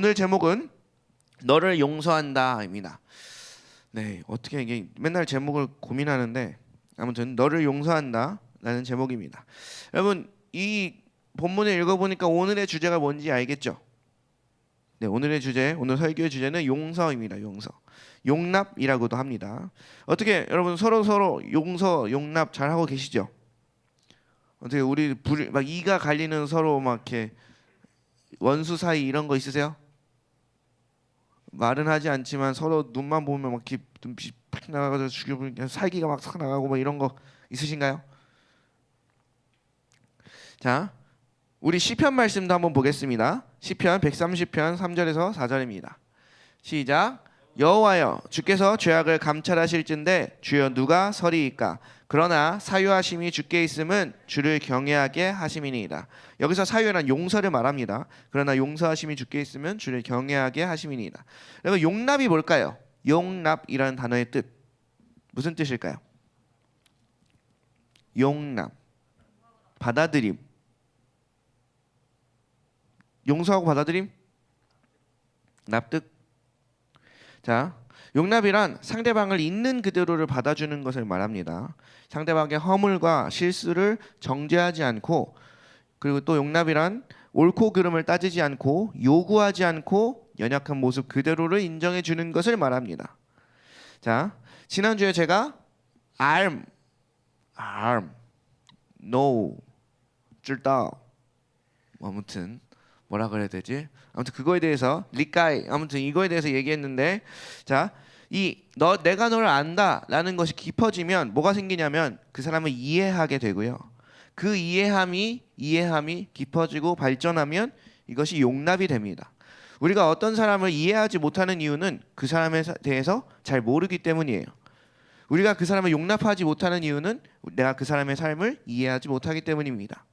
오늘 제목은 너를 용서한다입니다. 네, 어떻게 이게 맨날 제목을 고민하는데 아무튼 너를 용서한다라는 제목입니다. 여러분 이 본문을 읽어보니까 오늘의 주제가 뭔지 알겠죠? 네, 오늘의 주제, 오늘 설교의 주제는 용서입니다. 용서, 용납이라고도 합니다. 어떻게 여러분 서로 용서, 용납 잘 하고 계시죠? 어떻게 우리 막 이가 갈리는 서로 막 이렇게 원수 사이 이런 거 있으세요? 말은 하지 않지만 서로 눈만 보면 막 이렇게 눈빛이 팍 나가서 죽여버리는 살기가 막 싹 나가고 뭐 이런 거 있으신가요? 자, 우리 시편 말씀도 한번 보겠습니다. 시편 130편 3절에서 4절입니다. 시작. 여호와여 주께서 죄악을 감찰하실진대 주여 누가 서리이까? 그러나 사유하심이 주께 있음은 주를 경외하게 하심이니이다. 여기서 사유란 용서를 말합니다. 그러나 용서하심이 주께 있으면 주를 경외하게 하심이니이다. 여러분 용납이 뭘까요? 용납이라는 단어의 뜻 무슨 뜻일까요? 용납, 받아들임. 용서하고 받아들임? 납득. 자, 용납이란 상대방을 있는 그대로를 받아주는 것을 말합니다. 상대방의 허물과 실수를 정죄하지 않고, 그리고 또 용납이란 옳고 그름을 따지지 않고 요구하지 않고 연약한 모습 그대로를 인정해 주는 것을 말합니다. 자, 지난주에 제가 arm, no, 줄다 아무튼 뭐라 그래야 되지? 아무튼 그거에 대해서 리까이 아무튼 이거에 대해서 얘기했는데, 자, 내가 너를 안다라는 것이 깊어지면 뭐가 생기냐면 그 사람을 이해하게 되고요. 그 이해함이 깊어지고 발전하면 이것이 용납이 됩니다. 우리가 어떤 사람을 이해하지 못하는 이유는 그 사람에 대해서 잘 모르기 때문이에요. 우리가 그 사람을 용납하지 못하는 이유는 내가 그 사람의 삶을 이해하지 못하기 때문입니다.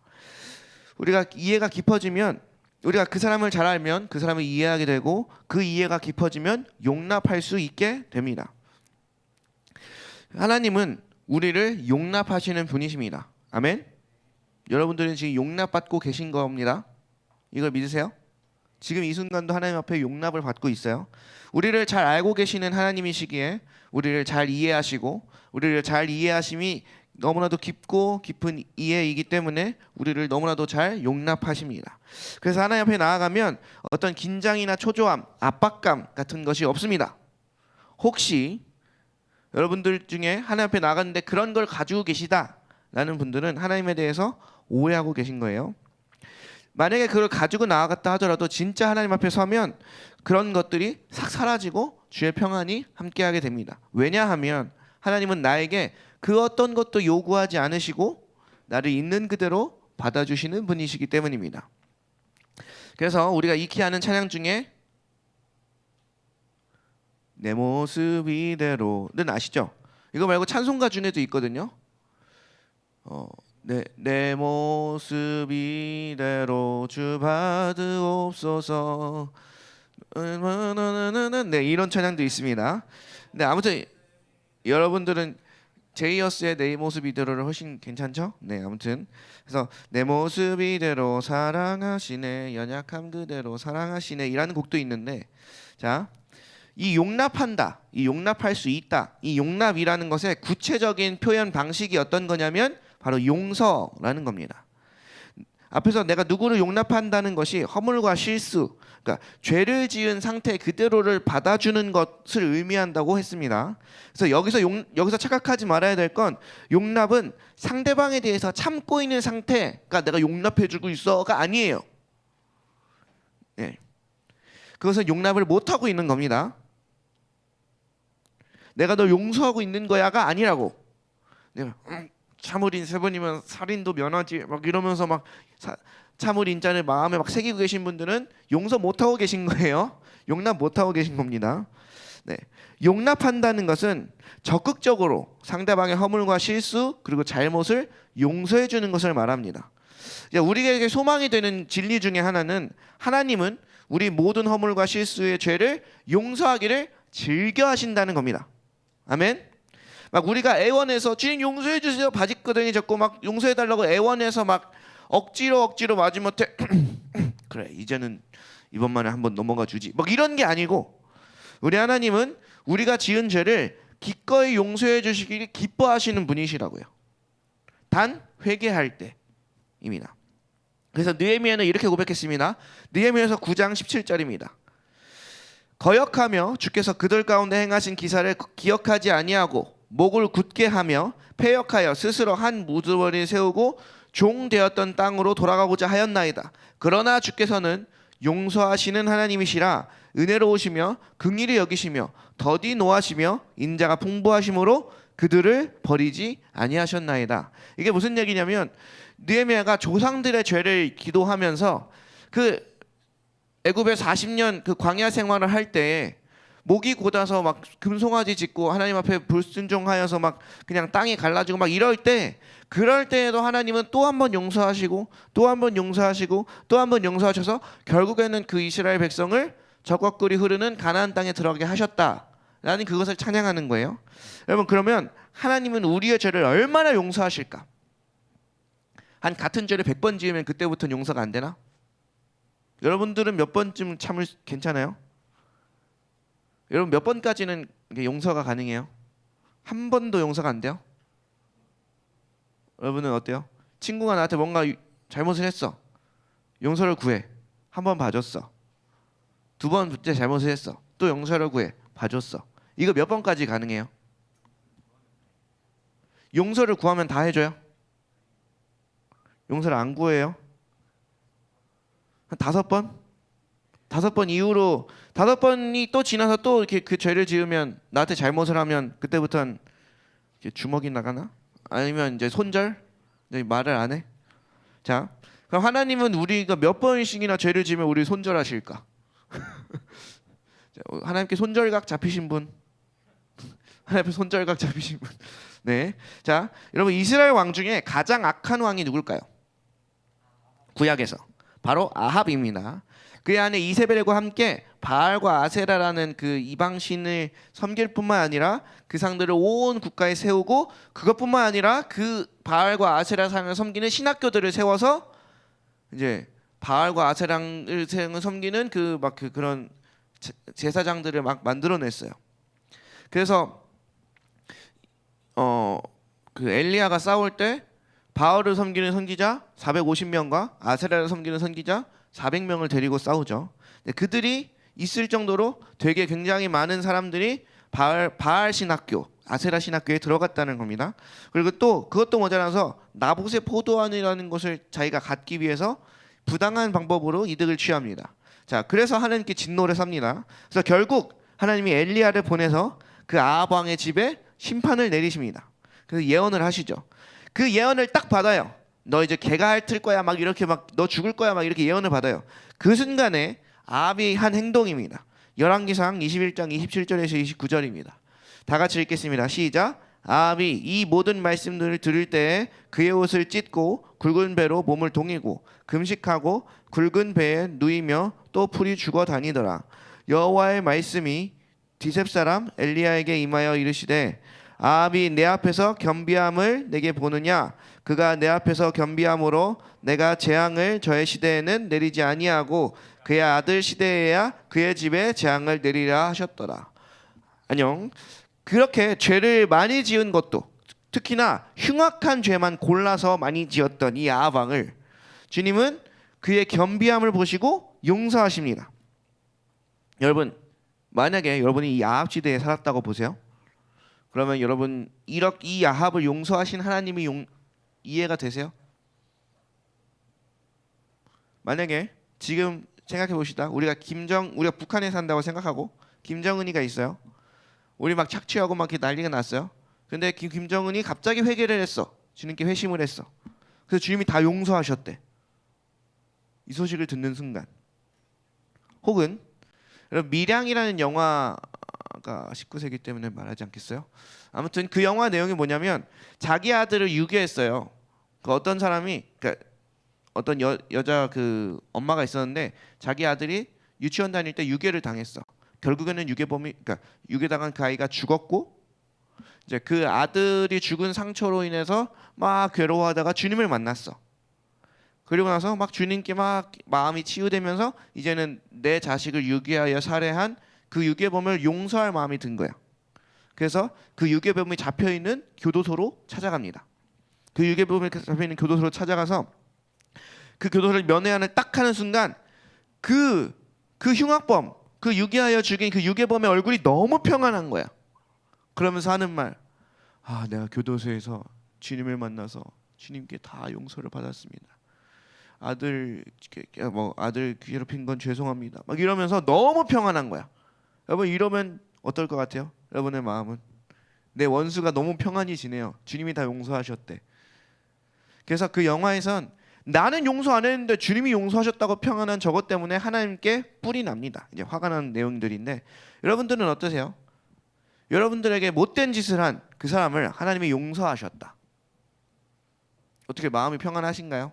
우리가 이해가 깊어지면, 우리가 그 사람을 잘 알면 그 사람을 이해하게 되고, 그 이해가 깊어지면 용납할 수 있게 됩니다. 하나님은 우리를 용납하시는 분이십니다. 아멘. 여러분들은 지금 용납받고 계신 겁니다. 이걸 믿으세요? 지금 이 순간도 하나님 앞에 용납을 받고 있어요. 우리를 잘 알고 계시는 하나님이시기에 우리를 잘 이해하시고, 우리를 잘 이해하심이 너무나도 깊은 이해이기 때문에 우리를 너무나도 잘 용납하십니다. 그래서 하나님 앞에 나아가면 어떤 긴장이나 초조함, 압박감 같은 것이 없습니다. 혹시 여러분들 중에 하나님 앞에 나갔는데 그런 걸 가지고 계시다라는 분들은 하나님에 대해서 오해하고 계신 거예요. 만약에 그걸 가지고 나아갔다 하더라도 진짜 하나님 앞에 서면 그런 것들이 싹 사라지고 주의 평안이 함께하게 됩니다. 왜냐하면 하나님은 나에게 그 어떤 것도 요구하지 않으시고 나를 있는 그대로 받아주시는 분이시기 때문입니다. 그래서 우리가 익히 하는 찬양 중에 내 모습 이대로는 아시죠? 이거 말고 찬송가 중에도 있거든요. 내 모습 이대로 주 받으옵소서. 네, 이런 찬양도 있습니다. 네, 아무튼 여러분들은 제이어스의 내 모습 이대로를 훨씬 괜찮죠? 네, 아무튼 그래서 내 모습 이대로 사랑하시네, 연약함 그대로 사랑하시네 이라는 곡도 있는데, 자, 이 용납한다, 이 용납할 수 있다, 이 용납이라는 것의 구체적인 표현 방식이 어떤 거냐면 바로 용서라는 겁니다. 앞에서 내가 누구를 용납한다는 것이 허물과 실수, 그러니까 죄를 지은 상태 그대로를 받아주는 것을 의미한다고 했습니다. 그래서 여기서 착각하지 말아야 될 건, 용납은 상대방에 대해서 참고 있는 상태가 내가 용납해주고 있어가 아니에요. 네. 그것은 용납을 못하고 있는 겁니다. 내가 널 용서하고 있는 거야가 아니라고. 내가 참을인 세 번이면 살인도 면하지 막 이러면서 막 참을 인자를 마음에 막 새기고 계신 분들은 용서 못하고 계신 거예요. 용납 못하고 계신 겁니다. 네, 용납한다는 것은 적극적으로 상대방의 허물과 실수 그리고 잘못을 용서해 주는 것을 말합니다. 우리에게 소망이 되는 진리 중에 하나는 하나님은 우리 모든 허물과 실수의 죄를 용서하기를 즐겨 하신다는 겁니다. 아멘. 막 우리가 애원해서 주님 용서해 주세요 바짓거덩이 잡고 막 용서해 달라고 애원해서 막 억지로 마지못해 그래 이제는 이번만에 한번 넘어가 주지. 뭐 이런 게 아니고 우리 하나님은 우리가 지은 죄를 기꺼이 용서해 주시기를 기뻐하시는 분이시라고요. 단 회개할 때입니다. 그래서 느헤미야는 이렇게 고백했습니다. 느헤미야서 9장 17절입니다. 거역하며 주께서 그들 가운데 행하신 기사를 기억하지 아니하고 목을 굳게 하며 패역하여 스스로 한 무드원을 세우고 종 되었던 땅으로 돌아가고자 하였나이다. 그러나 주께서는 용서하시는 하나님이시라 은혜로우시며 긍휼히 여기시며 더디 노하시며 인자가 풍부하심으로 그들을 버리지 아니하셨나이다. 이게 무슨 얘기냐면 느헤미야가 조상들의 죄를 기도하면서 그 애굽에 40년 그 광야 생활을 할 때 목이 곧아서 막 금송아지 짓고 하나님 앞에 불순종하여서 막 그냥 땅이 갈라지고 막 이럴 때, 그럴 때에도 하나님은 또 한 번 용서하시고 또 한 번 용서하시고 또 한 번 용서하셔서 결국에는 그 이스라엘 백성을 적과 꿀이 흐르는 가나안 땅에 들어가게 하셨다라는 그것을 찬양하는 거예요. 여러분, 그러면 하나님은 우리의 죄를 얼마나 용서하실까? 한 같은 죄를 100번 지으면 그때부터는 용서가 안 되나? 여러분들은 몇 번쯤 참을 괜찮아요? 여러분 몇 번까지는 용서가 가능해요? 한 번도 용서가 안 돼요? 여러분은 어때요? 친구가 나한테 뭔가 잘못을 했어. 용서를 구해. 한 번 봐줬어. 두 번째 잘못을 했어. 또 용서를 구해. 봐줬어. 이거 몇 번까지 가능해요? 용서를 구하면 다 해줘요? 용서를 안 구해요? 한 5번? 5번 이후로 5번이 또 지나서 또 이렇게 그 죄를 지으면, 나한테 잘못을 하면 그때부터는 주먹이 나가나? 아니면 이제 손절? 말을 안 해? 자, 그럼 하나님은 우리가 몇 번씩이나 죄를 지으면 우리 손절하실까? 하나님께 손절각 잡히신 분? 하나님께 손절각 잡히신 분? 네. 자, 여러분 이스라엘 왕 중에 가장 악한 왕이 누굴까요? 구약에서 바로 아합입니다. 그 안에 이세벨과 함께 바알과 아세라라는 그 이방 신을 섬길 뿐만 아니라 그 상들을 온 국가에 세우고, 그것뿐만 아니라 그 바알과 아세라 상을 섬기는 신학교들을 세워서 이제 바알과 아세라를 섬기는 그런 제사장들을 막 만들어냈어요. 그래서 그 엘리야가 싸울 때 바알을 섬기는 선지자 450명과 아세라를 섬기는 선지자 400명을 데리고 싸우죠. 그들이 있을 정도로 되게 굉장히 많은 사람들이 바알 신학교, 아세라 신학교에 들어갔다는 겁니다. 그리고 또 그것도 모자라서 나봇의 포도원이라는 것을 자기가 갖기 위해서 부당한 방법으로 이득을 취합니다. 자, 그래서 하나님께 진노를 삽니다. 그래서 결국 하나님이 엘리야를 보내서 그 아합 왕의 집에 심판을 내리십니다. 그래서 예언을 하시죠. 그 예언을 딱 받아요. 너 이제 개가 핥을 거야, 막 이렇게 막 너 죽을 거야, 막 이렇게 예언을 받아요. 그 순간에 아합이 한 행동입니다. 열왕기상 21장 27절에서 29절입니다. 다 같이 읽겠습니다. 시작. 아합이 이 모든 말씀들을 들을 때에 그의 옷을 찢고 굵은 배로 몸을 동이고 금식하고 굵은 배에 누이며 또 풀이 죽어 다니더라. 여호와의 말씀이 디셉 사람 엘리야에게 임하여 이르시되, 아합이 내 앞에서 겸비함을 내게 보느냐? 그가 내 앞에서 겸비함으로 내가 재앙을 저의 시대에는 내리지 아니하고 그의 아들 시대에야 그의 집에 재앙을 내리라 하셨더라. 안녕. 그렇게 죄를 많이 지은 것도, 특히나 흉악한 죄만 골라서 많이 지었던 이 아합 왕을 주님은 그의 겸비함을 보시고 용서하십니다. 여러분, 만약에 여러분이 이 아합 시대에 살았다고 보세요. 그러면 여러분 이 아합을 용서하신 하나님이 이해가 되세요? 만약에 지금 생각해 봅시다. 우리가 북한에 산다고 생각하고 김정은이가 있어요. 우리 막 착취하고 막 이렇게 난리가 났어요. 근데 김정은이 갑자기 회개를 했어. 주님께 회심을 했어. 그래서 주님이 다 용서하셨대. 이 소식을 듣는 순간. 혹은 여러분 밀양이라는 영화가 19세기 때문에 말하지 않겠어요? 아무튼 그 영화 내용이 뭐냐면 자기 아들을 유괴했어요. 그 어떤 사람이, 그러니까 어떤 여자 그 엄마가 있었는데 자기 아들이 유치원 다닐 때 유괴를 당했어. 결국에는 그러니까 유괴당한 그 아이가 죽었고, 이제 그 아들이 죽은 상처로 인해서 막 괴로워하다가 주님을 만났어. 그리고 나서 막 주님께 막 마음이 치유되면서 이제는 내 자식을 유괴하여 살해한 그 유괴범을 용서할 마음이 든 거야. 그래서 그 유괴범이 잡혀 있는 교도소로 찾아갑니다. 그 유괴범이 잡혀 있는 교도소로 찾아가서 그 교도소를 면회안을 딱 하는 순간 그 흉악범, 그 유괴하여 죽인 그 유괴범의 얼굴이 너무 평안한 거야. 그러면서 하는 말, 내가 교도소에서 주님을 만나서 주님께 다 용서를 받았습니다. 아들 괴롭힌 건 죄송합니다. 막 이러면서 너무 평안한 거야. 여러분 이러면 어떨 것 같아요? 여러분의 마음은 내 원수가 너무 평안히 지내요. 주님이 다 용서하셨대. 그래서 그 영화에선 나는 용서 안 했는데 주님이 용서하셨다고 평안한 저것 때문에 하나님께 뿔이 납니다. 이제 화가 나는 내용들인데 여러분들은 어떠세요? 여러분들에게 못된 짓을 한 그 사람을 하나님이 용서하셨다. 어떻게 마음이 평안하신가요?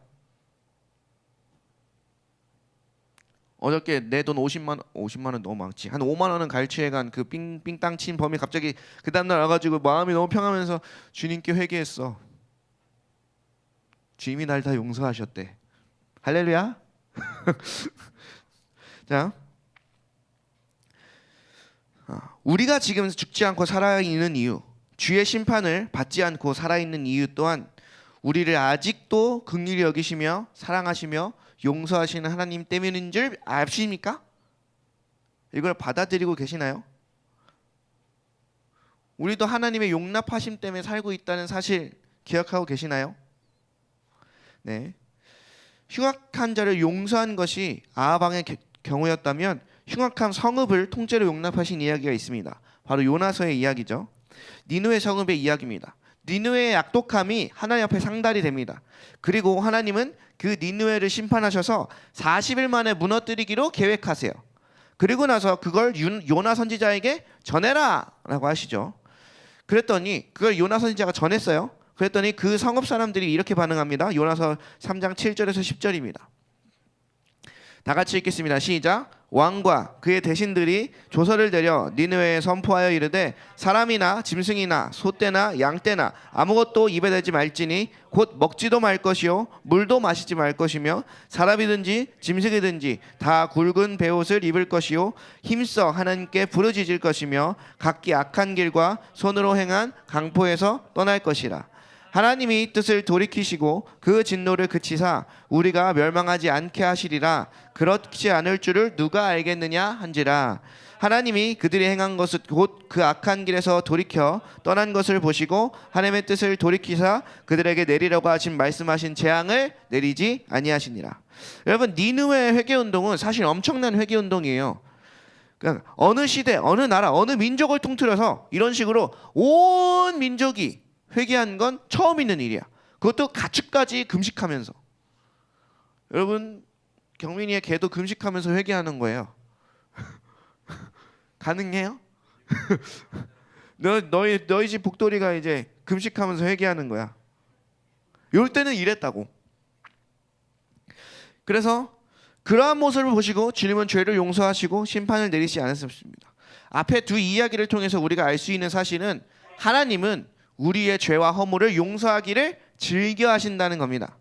어저께 내 돈 50만 원 너무 많지. 한 5만 원은 갈취해간 그 삥땅 친 범이 갑자기 그 다음날 와가지고 마음이 너무 평하면서 주님께 회개했어. 주님이 날 다 용서하셨대. 할렐루야. 자, 우리가 지금 죽지 않고 살아있는 이유, 주의 심판을 받지 않고 살아있는 이유 또한 우리를 아직도 긍휼히 여기시며 사랑하시며 용서하시는 하나님 때문인 줄 아십니까? 이걸 받아들이고 계시나요? 우리도 하나님의 용납하심 때문에 살고 있다는 사실 기억하고 계시나요? 네. 흉악한 자를 용서한 것이 아하방의 경우였다면 흉악한 성읍을 통째로 용납하신 이야기가 있습니다. 바로 요나서의 이야기죠. 니느웨 성읍의 이야기입니다. 니느웨의 악독함이 하나님 앞에 상달이 됩니다. 그리고 하나님은 그 니느웨를 심판하셔서 40일 만에 무너뜨리기로 계획하세요. 그리고 나서 그걸 요나 선지자에게 전해라 라고 하시죠. 그랬더니 그걸 요나 선지자가 전했어요. 그랬더니 그 성읍 사람들이 이렇게 반응합니다. 요나서 3장 7절에서 10절입니다. 다 같이 읽겠습니다. 시작. 왕과 그의 대신들이 조서를 내려 니느웨에 선포하여 이르되 사람이나 짐승이나 소떼나 양떼나 아무것도 입에 대지 말지니 곧 먹지도 말 것이요 물도 마시지 말 것이며 사람이든지 짐승이든지 다 굵은 베옷을 입을 것이요 힘써 하나님께 부르짖을 것이며 각기 악한 길과 손으로 행한 강포에서 떠날 것이라. 하나님이 뜻을 돌이키시고 그 진노를 그치사 우리가 멸망하지 않게 하시리라. 그렇지 않을 줄을 누가 알겠느냐 한지라. 하나님이 그들이 행한 것은 곧 그 악한 길에서 돌이켜 떠난 것을 보시고 하나님의 뜻을 돌이키사 그들에게 내리려고 하신 말씀하신 재앙을 내리지 아니하시니라. 여러분 니느웨 회개운동은 사실 엄청난 회개운동이에요. 그냥 어느 시대 어느 나라 어느 민족을 통틀어서 이런 식으로 온 민족이 회개한 건 처음 있는 일이야. 그것도 가축까지 금식하면서. 여러분 경민이의 개도 금식하면서 회개하는 거예요. 가능해요? 너희 집 복돌이가 이제 금식하면서 회개하는 거야. 이럴 때는 이랬다고. 그래서 그러한 모습을 보시고 주님은 죄를 용서하시고 심판을 내리지 않으셨습니다. 앞에 두 이야기를 통해서 우리가 알 수 있는 사실은 하나님은 우리의 죄와 허물을 용서하기를 즐겨 하신다는 겁니다.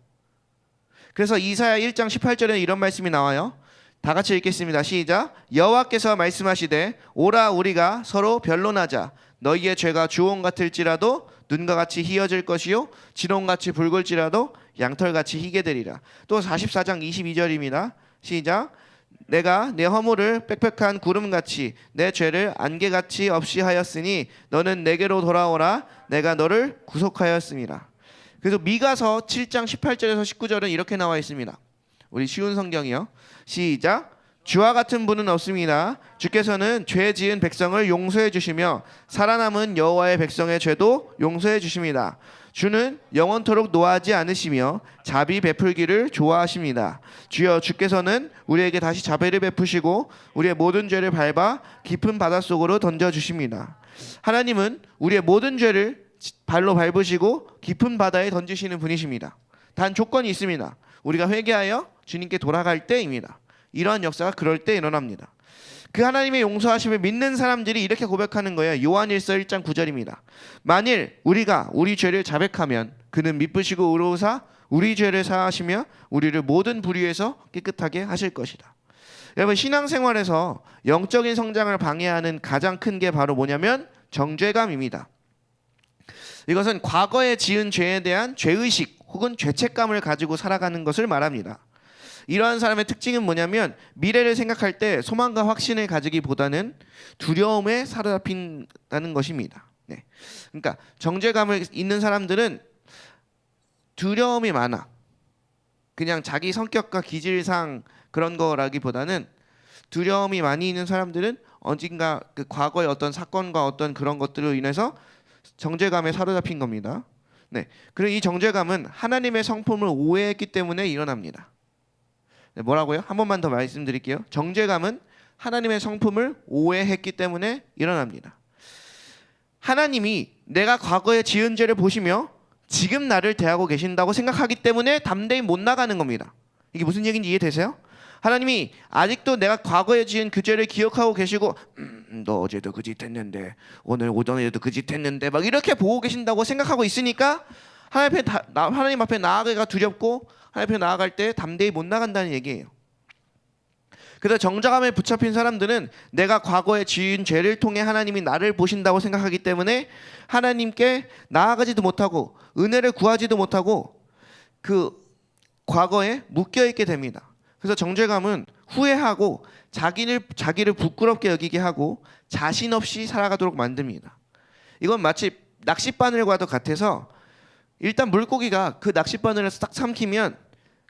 그래서 이사야 1장 18절에 이런 말씀이 나와요. 다 같이 읽겠습니다. 시작. 여호와께서 말씀하시되 오라 우리가 서로 변론하자. 너희의 죄가 주홍 같을지라도 눈과 같이 희어질 것이요 진홍같이 붉을지라도 양털같이 희게 되리라. 또 44장 22절입니다. 시작. 내가 내 허물을 빽빽한 구름같이 내 죄를 안개같이 없이 하였으니 너는 내게로 돌아오라. 내가 너를 구속하였음이라. 그래서 미가서 7장 18절에서 19절은 이렇게 나와 있습니다. 우리 쉬운 성경이요. 시작. 주와 같은 분은 없습니다. 주께서는 죄 지은 백성을 용서해 주시며 살아남은 여호와의 백성의 죄도 용서해 주십니다. 주는 영원토록 노하지 않으시며 자비 베풀기를 좋아하십니다. 주여 주께서는 우리에게 다시 자비를 베푸시고 우리의 모든 죄를 밟아 깊은 바닷속으로 던져주십니다. 하나님은 우리의 모든 죄를 발로 밟으시고 깊은 바다에 던지시는 분이십니다. 단 조건이 있습니다. 우리가 회개하여 주님께 돌아갈 때입니다. 이러한 역사가 그럴 때 일어납니다. 그 하나님의 용서하심을 믿는 사람들이 이렇게 고백하는 거예요. 요한일서 1장 9절입니다. 만일 우리가 우리 죄를 자백하면 그는 미쁘시고 의로우사 우리 죄를 사하시며 우리를 모든 불의에서 깨끗하게 하실 것이다. 여러분, 신앙생활에서 영적인 성장을 방해하는 가장 큰 게 바로 뭐냐면 정죄감입니다. 이것은 과거에 지은 죄에 대한 죄의식 혹은 죄책감을 가지고 살아가는 것을 말합니다. 이러한 사람의 특징은 뭐냐면 미래를 생각할 때 소망과 확신을 가지기보다는 두려움에 사로잡힌다는 것입니다. 네. 그러니까 정죄감을 있는 사람들은 두려움이 많아. 그냥 자기 성격과 기질상 그런 거라기보다는 두려움이 많이 있는 사람들은 언젠가 그 과거의 어떤 사건과 어떤 그런 것들로 인해서 정죄감에 사로잡힌 겁니다. 네. 그리고 이 정죄감은 하나님의 성품을 오해했기 때문에 일어납니다. 네, 뭐라고요? 한 번만 더 말씀드릴게요. 정죄감은 하나님의 성품을 오해했기 때문에 일어납니다. 하나님이 내가 과거에 지은 죄를 보시며 지금 나를 대하고 계신다고 생각하기 때문에 담대히 못 나가는 겁니다. 이게 무슨 얘기인지 이해되세요? 하나님이 아직도 내가 과거에 지은 그 죄를 기억하고 계시고 너 어제도 그 짓 했는데 오늘 오전에도 그 짓 했는데 막 이렇게 보고 계신다고 생각하고 있으니까 하나님 앞에 나아가기가 두렵고 하나님 앞에 나아갈 때 담대히 못 나간다는 얘기예요. 그래서 정죄감에 붙잡힌 사람들은 내가 과거에 지은 죄를 통해 하나님이 나를 보신다고 생각하기 때문에 하나님께 나아가지도 못하고 은혜를 구하지도 못하고 그 과거에 묶여있게 됩니다. 그래서 정죄감은 후회하고 자기를 부끄럽게 여기게 하고 자신 없이 살아가도록 만듭니다. 이건 마치 낚싯바늘과도 같아서 일단 물고기가 그 낚싯바늘을 딱 삼키면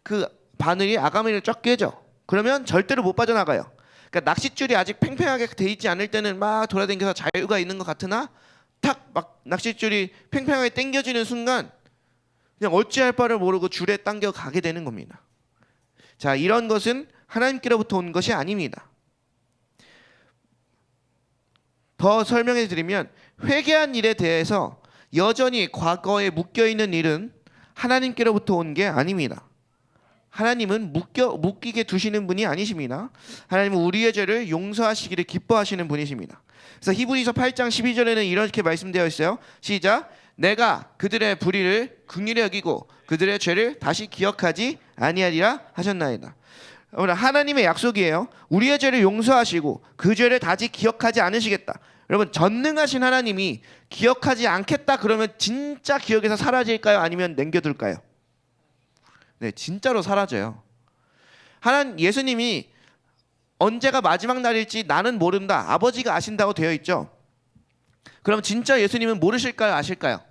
그 바늘이 아가미를 쫙 꿰죠. 그러면 절대로 못 빠져나가요. 그러니까 낚싯줄이 아직 팽팽하게 돼 있지 않을 때는 막 돌아다니면서 자유가 있는 것 같으나 탁 막 낚싯줄이 팽팽하게 당겨지는 순간 그냥 어찌할 바를 모르고 줄에 당겨 가게 되는 겁니다. 자, 이런 것은 하나님께로부터 온 것이 아닙니다. 더 설명해 드리면 회개한 일에 대해서 여전히 과거에 묶여있는 일은 하나님께로부터 온 게 아닙니다. 하나님은 묶이게 두시는 분이 아니십니다. 하나님은 우리의 죄를 용서하시기를 기뻐하시는 분이십니다. 그래서 히브리서 8장 12절에는 이렇게 말씀되어 있어요. 시작. 내가 그들의 불의를 긍휼히 여기고 그들의 죄를 다시 기억하지 아니하리라 하셨나이다. 하나님의 약속이에요. 우리의 죄를 용서하시고 그 죄를 다시 기억하지 않으시겠다. 여러분, 전능하신 하나님이 기억하지 않겠다 그러면 진짜 기억에서 사라질까요? 아니면 남겨둘까요? 네, 진짜로 사라져요. 예수님이 언제가 마지막 날일지 나는 모른다. 아버지가 아신다고 되어 있죠. 그럼 진짜 예수님은 모르실까요? 아실까요?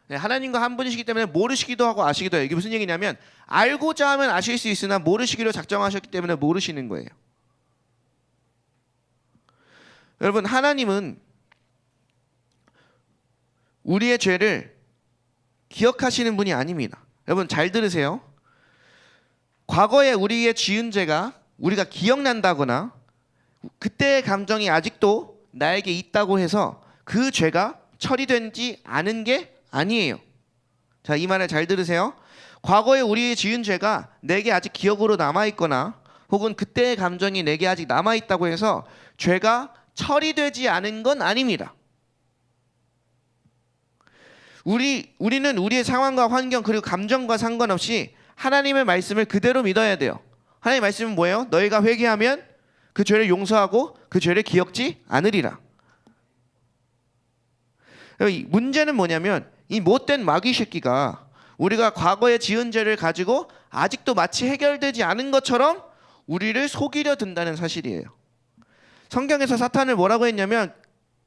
네, 하나님과 한 분이시기 때문에 모르시기도 하고 아시기도 해요. 이게 무슨 얘기냐면 알고자 하면 아실 수 있으나 모르시기로 작정하셨기 때문에 모르시는 거예요. 여러분, 하나님은 우리의 죄를 기억하시는 분이 아닙니다. 여러분 잘 들으세요. 과거에 우리의 지은 죄가 우리가 기억난다거나 그때의 감정이 아직도 나에게 있다고 해서 그 죄가 처리되지 않은 게 아니에요. 자, 이 말을 잘 들으세요. 과거에 우리의 지은 죄가 내게 아직 기억으로 남아있거나 혹은 그때의 감정이 내게 아직 남아있다고 해서 죄가 처리되지 않은 건 아닙니다. 우리는 우리의 상황과 환경 그리고 감정과 상관없이 하나님의 말씀을 그대로 믿어야 돼요. 하나님의 말씀은 뭐예요? 너희가 회개하면 그 죄를 용서하고 그 죄를 기억지 않으리라. 문제는 뭐냐면 이 못된 마귀 새끼가 우리가 과거에 지은 죄를 가지고 아직도 마치 해결되지 않은 것처럼 우리를 속이려 든다는 사실이에요. 성경에서 사탄을 뭐라고 했냐면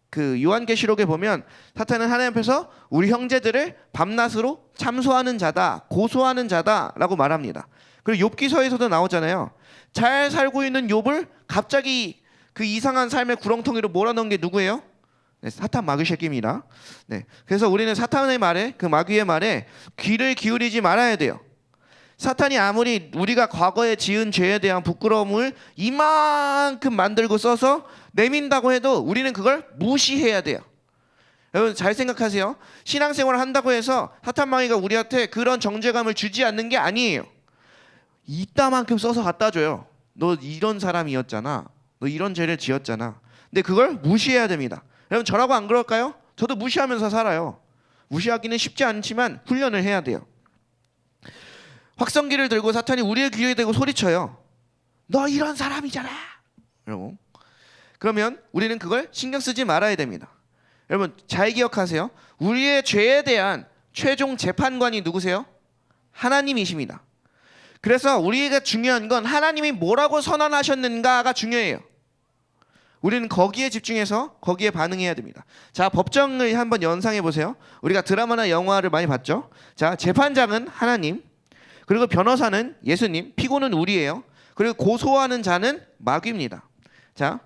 그 요한계시록에 보면 사탄은 하나님 앞에서 우리 형제들을 밤낮으로 참소하는 자다, 고소하는 자다라고 말합니다. 그리고 욥기서에서도 나오잖아요. 잘 살고 있는 욥을 갑자기 그 이상한 삶의 구렁텅이로 몰아넣은 게 누구예요? 네, 사탄 마귀 새끼입니다. 네, 그래서 우리는 사탄의 말에 그 마귀의 말에 귀를 기울이지 말아야 돼요. 사탄이 아무리 우리가 과거에 지은 죄에 대한 부끄러움을 이만큼 만들고 써서 내민다고 해도 우리는 그걸 무시해야 돼요. 여러분 잘 생각하세요. 신앙생활을 한다고 해서 사탄 마귀가 우리한테 그런 정죄감을 주지 않는 게 아니에요. 이따만큼 써서 갖다 줘요. 너 이런 사람이었잖아. 너 이런 죄를 지었잖아. 근데 그걸 무시해야 됩니다. 여러분 저라고 안 그럴까요? 저도 무시하면서 살아요. 무시하기는 쉽지 않지만 훈련을 해야 돼요. 확성기를 들고 사탄이 우리의 귀에 대고 소리쳐요. 너 이런 사람이잖아. 이러고. 그러면 우리는 그걸 신경 쓰지 말아야 됩니다. 여러분 잘 기억하세요. 우리의 죄에 대한 최종 재판관이 누구세요? 하나님이십니다. 그래서 우리가 중요한 건 하나님이 뭐라고 선언하셨는가가 중요해요. 우리는 거기에 집중해서 거기에 반응해야 됩니다. 자, 법정을 한번 연상해 보세요. 우리가 드라마나 영화를 많이 봤죠. 자, 재판장은 하나님, 그리고 변호사는 예수님, 피고는 우리예요. 그리고 고소하는 자는 마귀입니다. 자,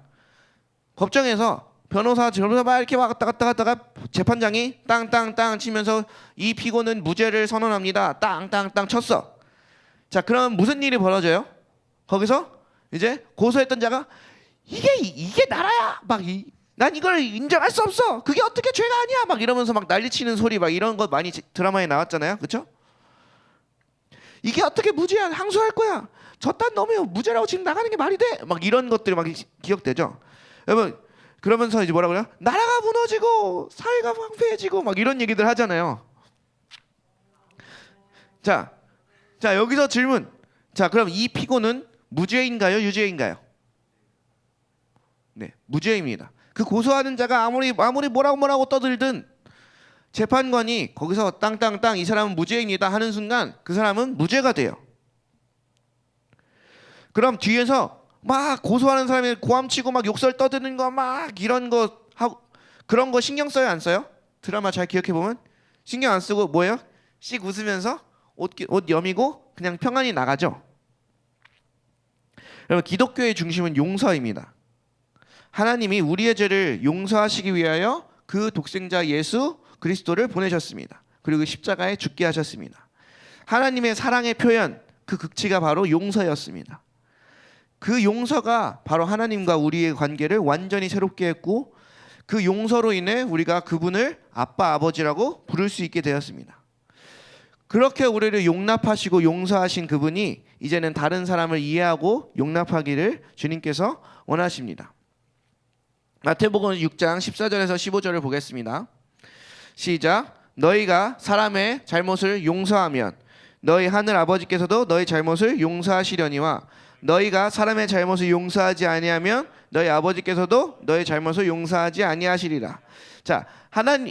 법정에서 변호사 막 이렇게 왔다 갔다 하다가 재판장이 땅땅땅 치면서 이 피고는 무죄를 선언합니다. 땅땅땅 쳤어. 자, 그럼 무슨 일이 벌어져요? 거기서 이제 고소했던 자가 이게 나라야. 난 이걸 인정할 수 없어. 그게 어떻게 죄가 아니야. 막 이러면서 막 난리치는 소리 막 이런 것 많이 드라마에 나왔잖아요. 그렇죠? 이게 어떻게 무죄야. 항소할 거야. 저딴 놈이 무죄라고 지금 나가는 게 말이 돼. 막 이런 것들이 막 기억되죠. 여러분 그러면서 이제 뭐라 그래요? 나라가 무너지고 사회가 황폐해지고 막 이런 얘기들 하잖아요. 자 여기서 질문. 자, 그럼 이 피고는 무죄인가요? 유죄인가요? 네, 무죄입니다. 그 고소하는 자가 아무리 뭐라고 떠들든 재판관이 거기서 땅땅땅 이 사람은 무죄입니다 하는 순간 그 사람은 무죄가 돼요. 그럼 뒤에서 막 고소하는 사람이 고함치고 막 욕설 떠드는 거 막 이런 거 하고 그런 거 신경 써요, 안 써요? 드라마 잘 기억해 보면 신경 안 쓰고 뭐예요? 씩 웃으면서 옷 여미고 그냥 평안히 나가죠. 여러분 기독교의 중심은 용서입니다. 하나님이 우리의 죄를 용서하시기 위하여 그 독생자 예수 그리스도를 보내셨습니다. 그리고 십자가에 죽게 하셨습니다. 하나님의 사랑의 표현, 그 극치가 바로 용서였습니다. 그 용서가 바로 하나님과 우리의 관계를 완전히 새롭게 했고 그 용서로 인해 우리가 그분을 아빠 아버지라고 부를 수 있게 되었습니다. 그렇게 우리를 용납하시고 용서하신 그분이 이제는 다른 사람을 이해하고 용납하기를 주님께서 원하십니다. 마태복음 6장 14절에서 15절을 보겠습니다. 시작. 너희가 사람의 잘못을 용서하면 너희 하늘 아버지께서도 너희 잘못을 용서하시려니와 너희가 사람의 잘못을 용서하지 아니하면 너희 아버지께서도 너희 잘못을 용서하지 아니하시리라. 자,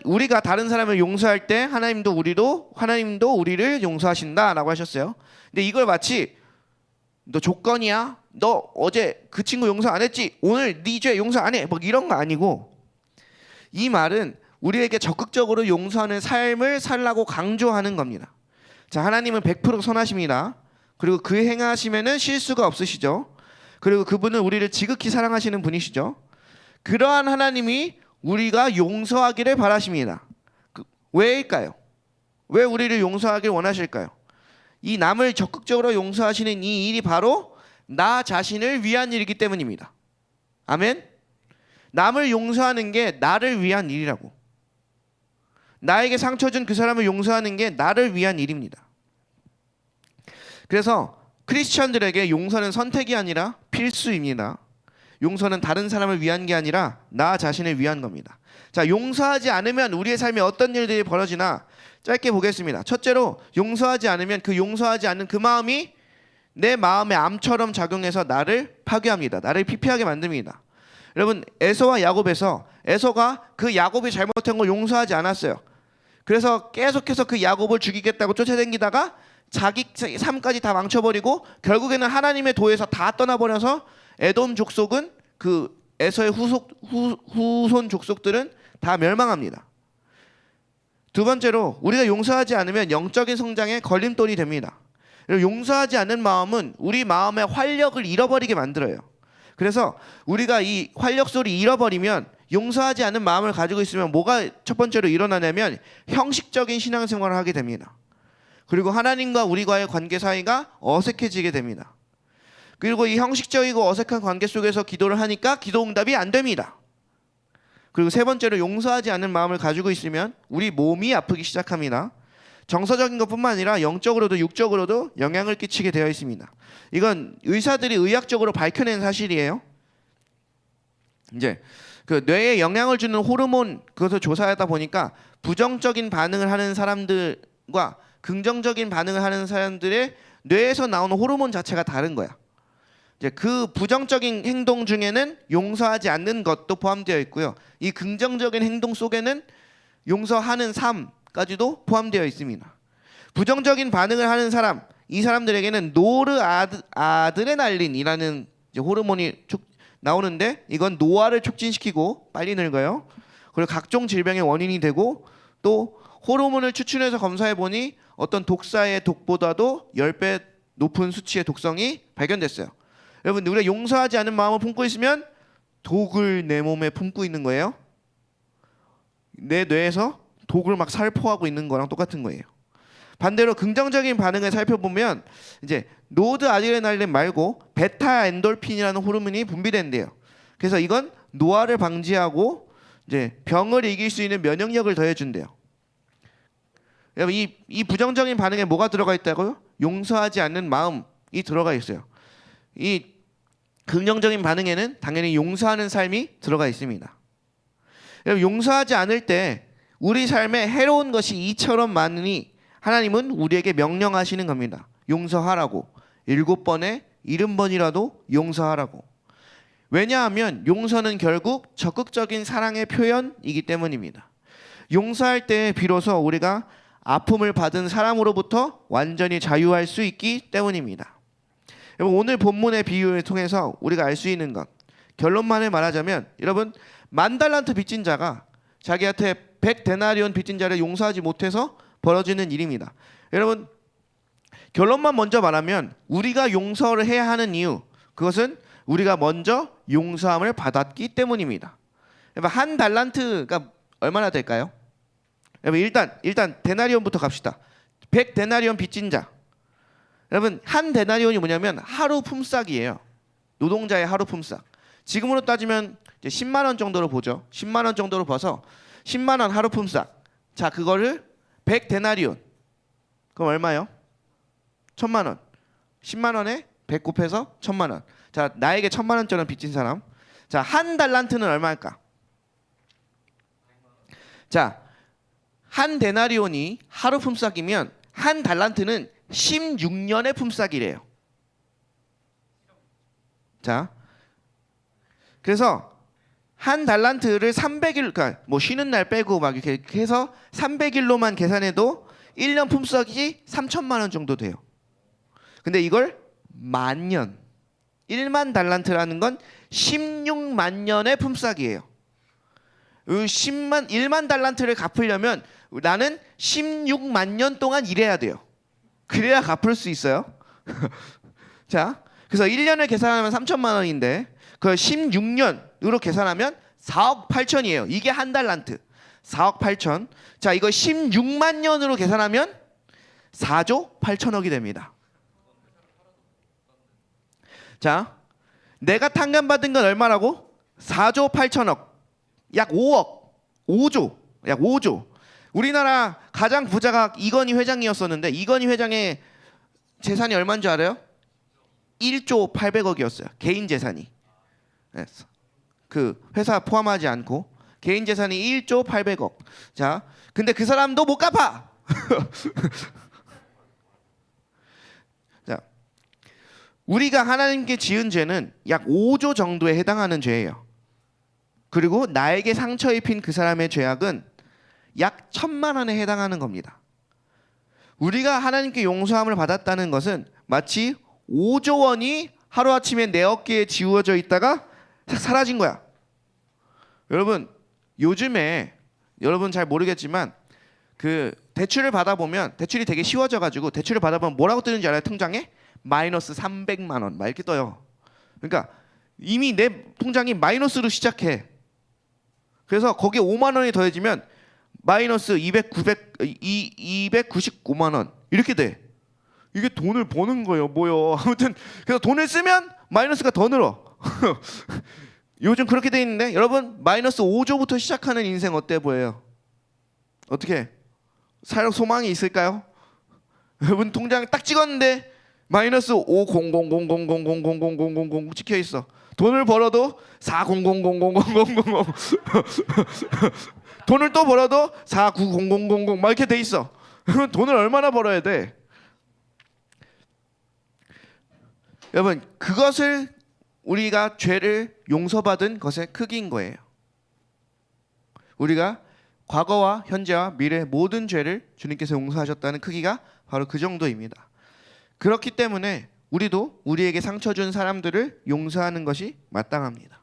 우리가 다른 사람을 용서할 때 하나님도 우리를 용서하신다라고 하셨어요. 근데 이걸 마치 너 조건이야? 너 어제 그 친구 용서 안 했지? 오늘 네 죄 용서 안 해? 뭐 이런 거 아니고 이 말은 우리에게 적극적으로 용서하는 삶을 살라고 강조하는 겁니다. 자, 하나님은 100% 선하십니다. 그리고 그 행하시면은 실수가 없으시죠. 그리고 그분은 우리를 지극히 사랑하시는 분이시죠. 그러한 하나님이 우리가 용서하기를 바라십니다. 왜일까요? 왜 우리를 용서하길 원하실까요? 이 남을 적극적으로 용서하시는 이 일이 바로 나 자신을 위한 일이기 때문입니다. 아멘? 남을 용서하는 게 나를 위한 일이라고. 나에게 상처 준 그 사람을 용서하는 게 나를 위한 일입니다. 그래서 크리스천들에게 용서는 선택이 아니라 필수입니다. 용서는 다른 사람을 위한 게 아니라 나 자신을 위한 겁니다. 자, 용서하지 않으면 우리의 삶에 어떤 일들이 벌어지나 짧게 보겠습니다. 첫째로 용서하지 않으면 그 용서하지 않는 그 마음이 내 마음의 암처럼 작용해서 나를 파괴합니다. 나를 피폐하게 만듭니다. 여러분 에서와 야곱에서 에서가 그 야곱이 잘못한 걸 용서하지 않았어요. 그래서 계속해서 그 야곱을 죽이겠다고 쫓아다니다가 자기 삶까지 다 망쳐버리고 결국에는 하나님의 도에서 다 떠나버려서 에돔 족속은 그 에서의 후손 족속들은 다 멸망합니다. 두 번째로 우리가 용서하지 않으면 영적인 성장에 걸림돌이 됩니다. 용서하지 않는 마음은 우리 마음의 활력을 잃어버리게 만들어요. 그래서 우리가 이 활력소를 잃어버리면 용서하지 않는 마음을 가지고 있으면 뭐가 첫 번째로 일어나냐면 형식적인 신앙생활을 하게 됩니다. 그리고 하나님과 우리와의 관계 사이가 어색해지게 됩니다. 그리고 이 형식적이고 어색한 관계 속에서 기도를 하니까 기도 응답이 안 됩니다. 그리고 세 번째로 용서하지 않는 마음을 가지고 있으면 우리 몸이 아프기 시작합니다. 정서적인 것뿐만 아니라 영적으로도 육적으로도 영향을 끼치게 되어 있습니다. 이건 의사들이 의학적으로 밝혀낸 사실이에요. 이제 그 뇌에 영향을 주는 호르몬 그것을 조사하다 보니까 부정적인 반응을 하는 사람들과 긍정적인 반응을 하는 사람들의 뇌에서 나오는 호르몬 자체가 다른 거야. 이제 그 부정적인 행동 중에는 용서하지 않는 것도 포함되어 있고요. 이 긍정적인 행동 속에는 용서하는 삶까지도 포함되어 있습니다. 부정적인 반응을 하는 사람, 이 사람들에게는 노르아드레날린이라는 호르몬이 나오는데 이건 노화를 촉진시키고 빨리 늙어요. 그리고 각종 질병의 원인이 되고 또 호르몬을 추출해서 검사해 보니 어떤 독사의 독보다도 10배 높은 수치의 독성이 발견됐어요. 여러분, 우리가 용서하지 않은 마음을 품고 있으면 독을 내 몸에 품고 있는 거예요. 내 뇌에서 독을 막 살포하고 있는 거랑 똑같은 거예요. 반대로 긍정적인 반응을 살펴보면 이제 노르아드레날린 말고 베타 엔돌핀이라는 호르몬이 분비된대요. 그래서 이건 노화를 방지하고 이제 병을 이길 수 있는 면역력을 더해준대요. 여러분, 이 부정적인 반응에 뭐가 들어가 있다고요? 용서하지 않는 마음이 들어가 있어요. 이 긍정적인 반응에는 당연히 용서하는 삶이 들어가 있습니다. 여러분, 용서하지 않을 때 우리 삶에 해로운 것이 이처럼 많으니 하나님은 우리에게 명령하시는 겁니다. 용서하라고. 7번에 70번이라도 용서하라고. 왜냐하면 용서는 결국 적극적인 사랑의 표현이기 때문입니다. 용서할 때 비로소 우리가 아픔을 받은 사람으로부터 완전히 자유할 수 있기 때문입니다. 여러분, 오늘 본문의 비유를 통해서 우리가 알 수 있는 것, 결론만을 말하자면, 여러분, 10,000달란트 빚진 자가 자기한테 100데나리온 빚진 자를 용서하지 못해서 벌어지는 일입니다. 여러분, 결론만 먼저 말하면 우리가 용서를 해야 하는 이유, 그것은 우리가 먼저 용서함을 받았기 때문입니다. 여러분, 1달란트가 얼마나 될까요? 여러분, 일단 데나리온부터 갑시다. 100데나리온 빚진 자. 여러분, 1데나리온이 뭐냐면 하루 품삯이에요. 노동자의 하루 품삯. 지금으로 따지면 이제 10만 원 정도로 보죠. 10만 원 정도로 봐서 10만 원 하루 품삯. 자, 그거를 100데나리온. 그럼 얼마요? 1,000만 원. 10만 원에 100 곱해서 1,000만 원. 자, 나에게 1,000만 원짜리 빚진 사람. 자, 1달란트는 얼마일까? 자, 1데나리온이 하루 품삯이면 1달란트는 16년의 품삯이래요. 자, 그래서 1달란트를 300일, 그러니까 뭐 쉬는 날 빼고 막 이렇게 해서 300일로만 계산해도 1년 품삯이 3,000만 원 정도 돼요. 근데 이걸 만년, 1만 달란트라는 건 16만 년의 품삯이에요. 1만 달란트를 갚으려면 나는 16만 년 동안 일해야 돼요. 그래야 갚을 수 있어요. 자, 그래서 1년을 계산하면 3,000만 원인데 그걸 16년으로 계산하면 4억 8천이에요. 이게 1달란트. 4억 8천. 자, 이거 16만 년으로 계산하면 4조 8천억이 됩니다. 자, 내가 탕감받은 건 얼마라고? 4조 8천억. 약 5억. 5조. 약 5조. 우리나라 가장 부자가 이건희 회장이었었는데 이건희 회장의 재산이 얼마인 줄 알아요? 1조 800억이었어요. 개인 재산이. 그 회사 포함하지 않고 개인 재산이 1조 800억. 자, 근데 그 사람도 못 갚아. 자, 우리가 하나님께 지은 죄는 약 5조 정도에 해당하는 죄예요. 그리고 나에게 상처 입힌 그 사람의 죄악은 약 1,000만 원에 해당하는 겁니다. 우리가 하나님께 용서함을 받았다는 것은 마치 5조 원이 하루아침에 내 어깨에 지워져 있다가 사라진 거야. 여러분, 요즘에 여러분 잘 모르겠지만 그 대출을 받아보면 대출이 되게 쉬워져가지고 대출을 받아보면 뭐라고 뜨는지 알아요? 통장에? 마이너스 300만 원 막 이렇게 떠요. 그러니까 이미 내 통장이 마이너스로 시작해. 그래서 거기에 5만 원이 더해지면 마이너스 295만 원 이렇게 돼. 이게 돈을 버는 거예요. 뭐요? 아무튼 그래서 돈을 쓰면 마이너스가 더 늘어. 요즘 그렇게 돼 있는데 여러분, 마이너스 5조부터 시작하는 인생 어때 보여요? 어떻게 살 소망이 있을까요? 여러분 통장 딱 찍었는데 마이너스 5000000000000 찍혀 있어. 돈을 벌어도 40000000000 돈을 또 벌어도 4900000 막 이렇게 돼 있어. 그러면 돈을 얼마나 벌어야 돼? 여러분, 그것을 우리가 죄를 용서받은 것의 크기인 거예요. 우리가 과거와 현재와 미래의 모든 죄를 주님께서 용서하셨다는 크기가 바로 그 정도입니다. 그렇기 때문에 우리도 우리에게 상처 준 사람들을 용서하는 것이 마땅합니다.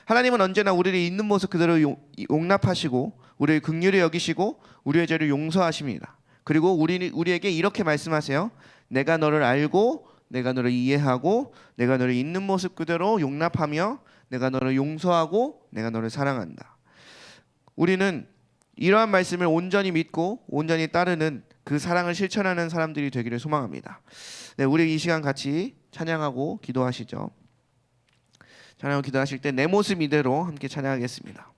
하나님은 언제나 우리를 있는 모습 그대로 용납하시고 우리를 긍휼히 여기시고 우리의 죄를 용서하십니다. 그리고 우리에게 이렇게 말씀하세요. 내가 너를 알고 내가 너를 이해하고 내가 너를 있는 모습 그대로 용납하며 내가 너를 용서하고 내가 너를 사랑한다. 우리는 이러한 말씀을 온전히 믿고 온전히 따르는 그 사랑을 실천하는 사람들이 되기를 소망합니다. 네, 우리 이 시간 같이 찬양하고 기도하시죠. 찬양하고 기도하실 때 내 모습 이대로 함께 찬양하겠습니다.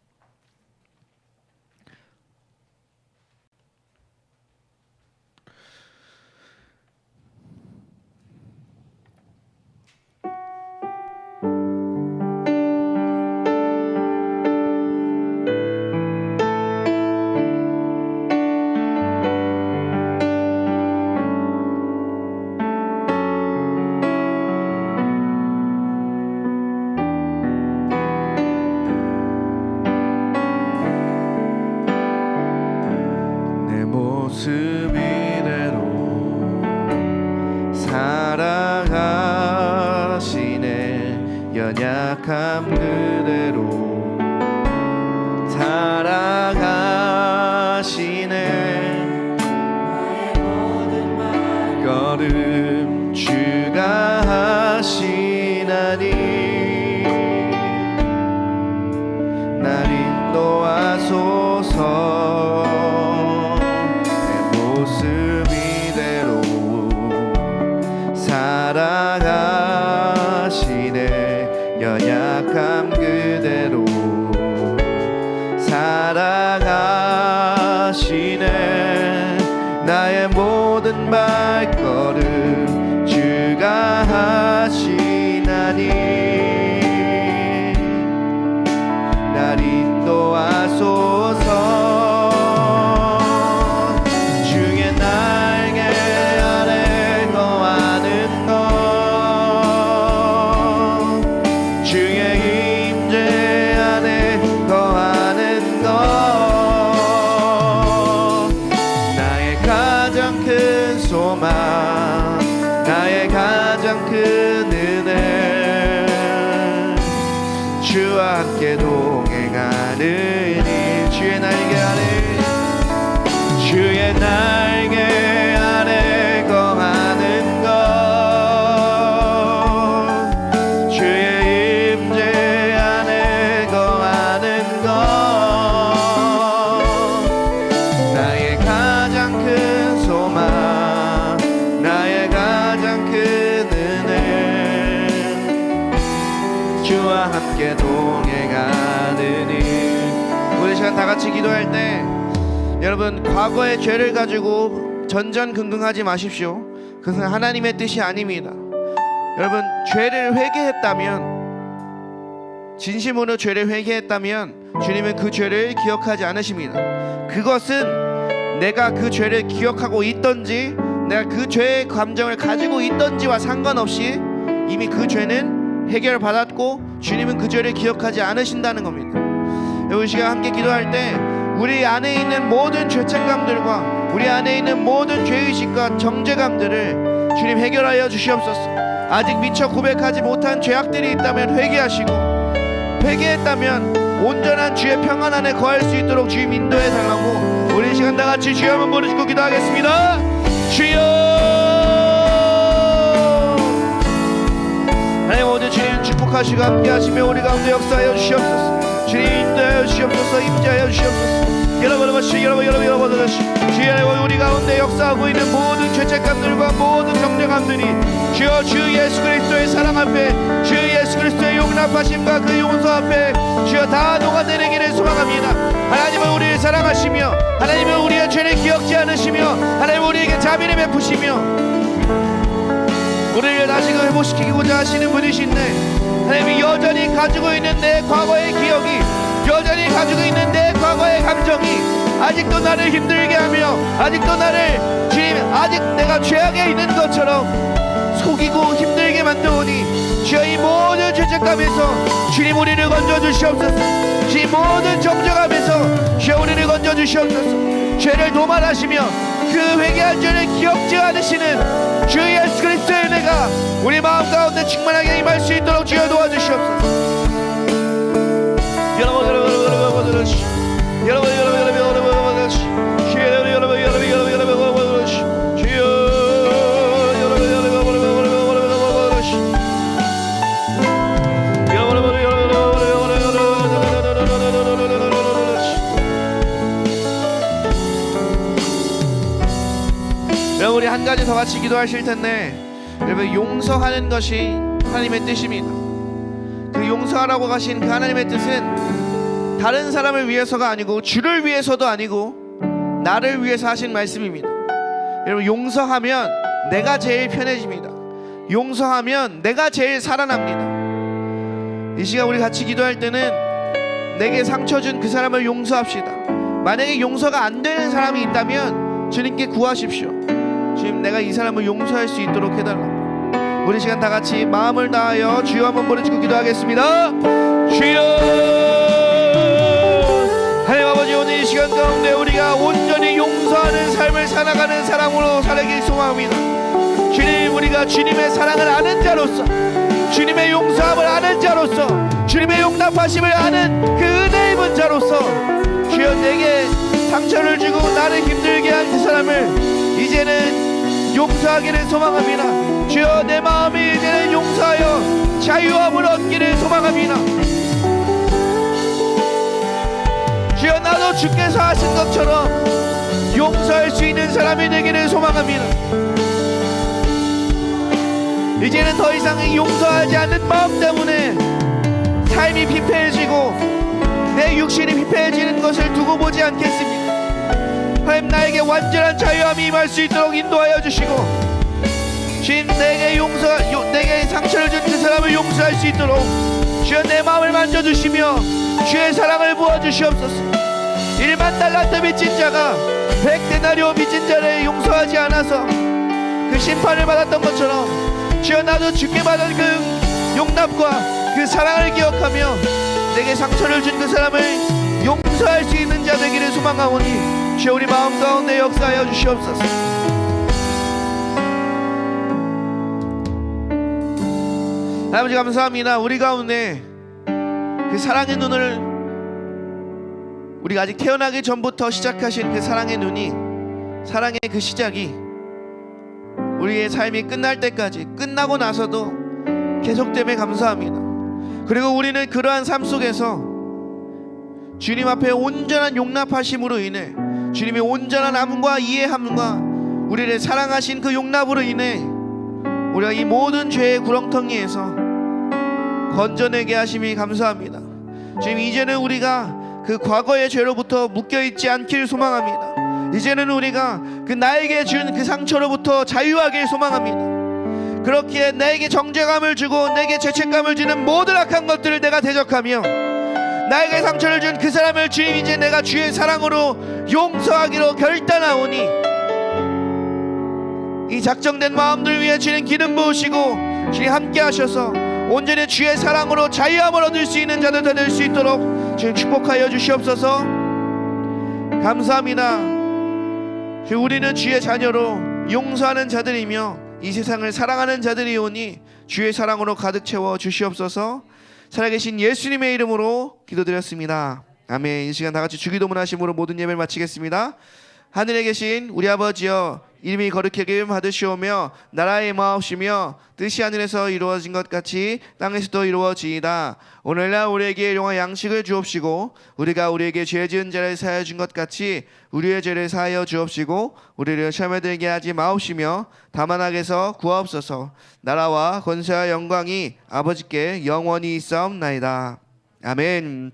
모습 이대로 사랑하시네. 연약함 그대로 사랑하시네. 걸음 주가 하시나니 날 인도하소서. 사랑하시네. 연약함 그대로 사랑하시네. 나의 모든 발걸음 주가 하시나니 날 인도하소서. 나의 가장 큰 은혜 주와 함께 동행하는 일. 주의 날개 아래 거하는 것. 주의 임재 안에 거하는 것. 나의 가장 큰 소망, 나의 가장 큰 은혜 주와 함께 동행하는 일. 우리 시간 다 같이 기도할 때 여러분, 과거의 죄를 가지고 전전긍긍하지 마십시오. 그것은 하나님의 뜻이 아닙니다. 여러분, 죄를 회개했다면, 진심으로 죄를 회개했다면 주님은 그 죄를 기억하지 않으십니다. 그것은 내가 그 죄를 기억하고 있던지 내가 그 죄의 감정을 가지고 있던지와 상관없이 이미 그 죄는 해결받았고 주님은 그 죄를 기억하지 않으신다는 겁니다. 여러분, 시간 함께 기도할 때 우리 안에 있는 모든 죄책감들과 우리 안에 있는 모든 죄의식과 정죄감들을 주님 해결하여 주시옵소서. 아직 미처 고백하지 못한 죄악들이 있다면 회개하시고, 회개했다면 온전한 주의 평안 안에 거할 수 있도록 주님 인도해 달라고 우리 시간 다 같이 주여 한번 부르시고 기도하겠습니다. 주여, 하나님 모두 주님 축복하시고 함께 하시며 우리 가운데 역사하여 주시옵소서. 주님 인도하여 주시옵소서. 임재하여 주시옵소서. 여러분 주여, 우리 가운데 역사하고 있는 모든 죄책감들과 모든 정죄감들이 주여 주 예수 그리스도의 사랑 앞에, 주 예수 그리스도의 용납하심과 그 용서 앞에 주여 다 녹아내리기를 소망합니다. 하나님은 우리를 사랑하시며 하나님은 우리의 죄를 기억지 않으시며 하나님은 우리에게 자비를 베푸시며 우리를 다시금 회복시키고자 하시는 분이신데, 하나님이 여전히 가지고 있는 내 과거의 기억이, 여전히 가지고 있는 내 과거의 감정이 아직도 나를 힘들게 하며 아직도 나를 주님 아직 내가 죄악에 있는 것처럼 속이고 힘들게 만드오니 주여 이 모든 죄책감에서 주님 우리를 건져주시옵소서. 주님 모든 정죄감에서 주여 우리를 건져주시옵소서. 죄를 도말하시며 그 회개한 죄를 기억지 않으시는 주 예수 그리스도의 은혜가 우리 마음 가운데 충만하게 임할 수 있도록 주여 도와주시옵소서. 우리 한 가지 더 같이 기도하실 텐데, 여러분 용서하는 것이 하나님의 뜻입니다. 그 용서하라고 하신 그 하나님의 뜻은 다른 사람을 위해서가 아니고 주를 위해서도 아니고 나를 위해서 하신 말씀입니다. 여러분 용서하면 내가 제일 편해집니다. 용서하면 내가 제일 살아납니다. 이 시간 우리 같이 기도할 때는 내게 상처 준 그 사람을 용서합시다. 만약에 용서가 안 되는 사람이 있다면 주님께 구하십시오. 주님 내가 이 사람을 용서할 수 있도록 해달라고. 우리 시간 다 같이 마음을 다하여 주여 한번 부르짖고 기도하겠습니다. 주여, 하나님 아버지, 오늘 이 시간 가운데 우리가 온전히 용서하는 삶을 살아가는 사람으로 살아가길 소망합니다. 주님, 우리가 주님의 사랑을 아는 자로서, 주님의 용서함을 아는 자로서, 주님의 용납하심을 아는 그 은혜 입은 자로서 주여 내게 상처를 주고 나를 힘들게 한 그 사람을 이제는 용서하기를 소망합니다. 주여 내 마음이 이제는 용서하여 자유함을 얻기를 소망합니다. 주여 나도 주께서 하신 것처럼 용서할 수 있는 사람이 되기를 소망합니다. 이제는 더 이상 용서하지 않는 마음 때문에 삶이 피폐해지고 내 육신이 피폐해지는 것을 두고 보지 않겠습니다. 하나님 나에게 완전한 자유함이 임할 수 있도록 인도하여 주시고 주님 내게 상처를 준 그 사람을 용서할 수 있도록 주여 내 마음을 만져주시며 주의 사랑을 부어주시옵소서. 1만 달란트 빚진 자가 100데나리오 빚진 자를 용서하지 않아서 그 심판을 받았던 것처럼 주여 나도 주께 받은 그 용납과 그 사랑을 기억하며 내게 상처를 준 그 사람을 용서할 수 있는 자 되기를 소망하오니 주여 우리 마음 가운데 역사하여 주시옵소서. 아버지 감사합니다. 우리 가운데 그 사랑의 눈을 우리가 아직 태어나기 전부터 시작하신 그 사랑의 눈이, 사랑의 그 시작이 우리의 삶이 끝날 때까지, 끝나고 나서도 계속됨에 감사합니다. 그리고 우리는 그러한 삶 속에서 주님 앞에 온전한 용납하심으로 인해, 주님의 온전한 암과 이해함과 우리를 사랑하신 그 용납으로 인해 우리가 이 모든 죄의 구렁텅이에서 건져내게 하심이 감사합니다. 주님 이제는 우리가 그 과거의 죄로부터 묶여있지 않길 소망합니다. 이제는 우리가 그 나에게 준 그 상처로부터 자유하길 소망합니다. 그렇기에 나에게 정죄감을 주고 내게 죄책감을 주는 모든 악한 것들을 내가 대적하며 나에게 상처를 준 그 사람을 주님 이제 내가 주의 사랑으로 용서하기로 결단하오니 이 작정된 마음들 위해 주님 기름 부으시고 주님 함께 하셔서 온전히 주의 사랑으로 자유함을 얻을 수 있는 자들 다 될 수 있도록 주님 축복하여 주시옵소서. 감사합니다. 주님 우리는 주의 자녀로 용서하는 자들이며 이 세상을 사랑하는 자들이오니 주의 사랑으로 가득 채워 주시옵소서. 살아계신 예수님의 이름으로 기도드렸습니다. 아멘. 이 시간 다같이 주기도문 하심으로 모든 예배를 마치겠습니다. 하늘에 계신 우리 아버지여, 이름이 거룩하게 받으시오며 나라의 마옵시며 뜻이 하늘에서 이루어진 것 같이 땅에서도 이루어지이다. 오늘날 우리에게 일용할 양식을 주옵시고 우리가 우리에게 죄 지은 자를 사하여 준 것 같이 우리의 죄를 사하여 주옵시고 우리를 시험에 들게 하지 마옵시며 다만 악에서 구하옵소서. 나라와 권세와 영광이 아버지께 영원히 있사옵나이다. 아멘.